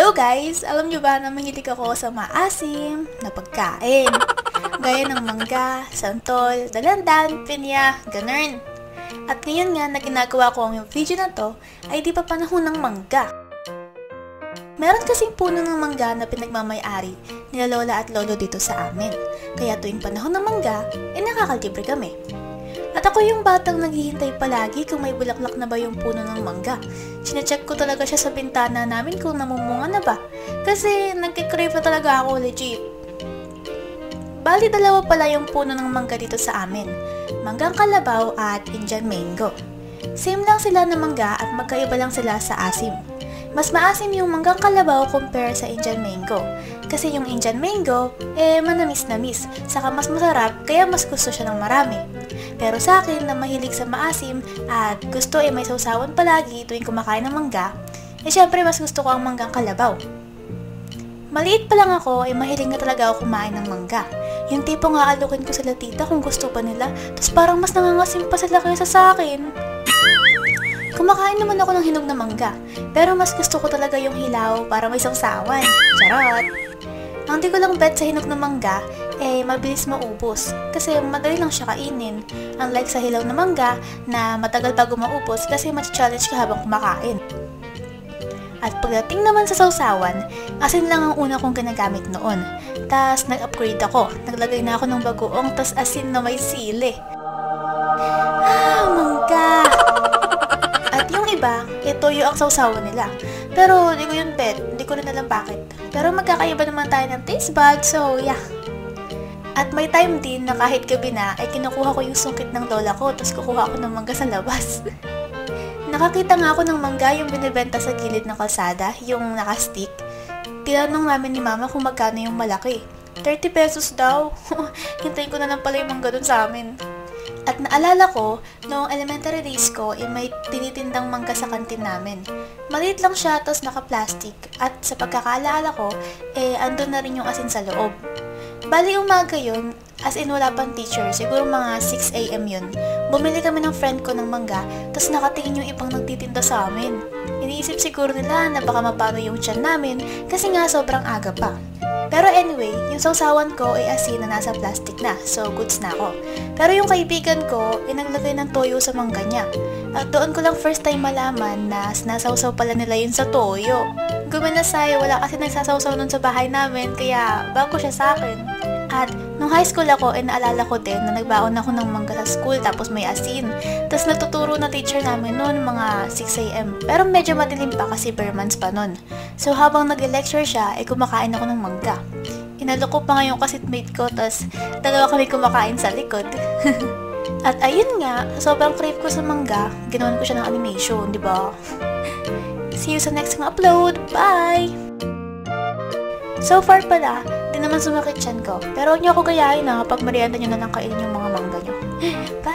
Hello guys! Alam nyo ba na mahilig ako sa maasim na pagkain? Gaya ng mangga, santol, dalandan, pinya, ganun. At ngayon nga na ginagawa ko ang yung video na to ay di pa panahon ng mangga. Meron kasing puno ng mangga na pinagmamay-ari nila lola at lolo dito sa amin. Kaya tuwing panahon ng mangga, nakakalibre kami. At ako yung batang naghihintay palagi kung may bulaklak na ba yung puno ng mangga. Sinecheck ko talaga siya sa bintana namin kung namumunga na ba. Kasi nagkikrave na talaga ako legit. Bali dalawa pala yung puno ng mangga dito sa amin. Manggang kalabaw at Indian mango. Same lang sila na mangga at magkaiba lang sila sa asim. Mas maasim yung manggang kalabaw compare sa Indian mango. Kasi yung Indian mango, manamis-namis. Saka mas masarap, kaya mas gusto siya ng marami. Pero sa akin na mahilig sa maasim at gusto may sausawan palagi tuwing kumakain ng mangga, syempre mas gusto ko ang manggang kalabaw. Maliit pa lang ako, mahilig na talaga ako kumain ng mangga. Yung tipong aalukin ko sila tita kung gusto pa nila, tapos parang mas nangangasim pa sila kaysa sa akin. Kumakain naman ako ng hinog na mangga, pero mas gusto ko talaga yung hilaw para may sausawan. Charot! Ang di ko lang bet sa hinog na mangga, mabilis maubos kasi madali lang siya kainin. Unlike sa hilaw na mangga na matagal bago maubos kasi matcha-challenge ka habang kumakain. At pagdating naman sa sausawan, asin lang ang una kong ginagamit noon. Tas nag-upgrade ako, naglagay na ako ng bagoong tas asin na may sili. Mangga! At yung iba, toyo ang sausawan nila. Pero di ko yun bet, di ko rin alam bakit. Pero magkakaiba naman tayo ng taste bud, so yeah. At may time din na kahit gabi na, kinukuha ko yung sungkit ng lola ko, tapos kukuha ako ng mangga sa labas. Nakakita nga ako ng mangga yung binibenta sa gilid ng kalsada, yung naka-stick. Tinanong namin ni mama kung magkano yung malaki. 30 pesos daw. Hintayin ko na lang pala yung mangga dun sa amin. At naalala ko, noong elementary days ko, may tinitindang mangga sa kantin namin. Maliit lang siya, tapos naka-plastic. At sa pagkakaalala ko, andun na rin yung asin sa loob. Bali umaga yun, as in wala pang teacher, siguro mga 6 AM yun. Bumili kami ng friend ko ng mangga, tapos nakatingin yung ibang nagtitinda sa amin. Iniisip siguro nila na baka mapano yung tiyan namin, kasi nga sobrang aga pa. Pero anyway, yung sausawan ko ay asin na nasa plastic na, so goods na ako. Pero yung kaibigan ko, naglagay ng toyo sa mangga niya. At doon ko lang first time malaman na nasawsaw pala nila yun sa toyo. Gumanasay, wala kasi nagsasawsaw nun sa bahay namin, kaya bago siya sa akin. At nung high school ako, naalala ko din na nagbaon ako ng mangga sa school tapos may asin. Tapos natuturo na teacher namin noon mga 6 AM. Pero medyo madilim pa kasi bare months pa noon. So habang nag-lecture siya, kumakain ako ng mangga. Inalok ko pa nga yung kasitmate ko, tapos dalawa kami kumakain sa likod. At ayun nga, sobrang crave ko sa mangga, ginawan ko siya ng animation, di ba? See you sa next kong upload. Bye! So far pala, di naman sumakit tiyan ko. Pero huwag niyo ako gayahin kapag merienda nyo na lang kainin yung mga mangga nyo. Bye!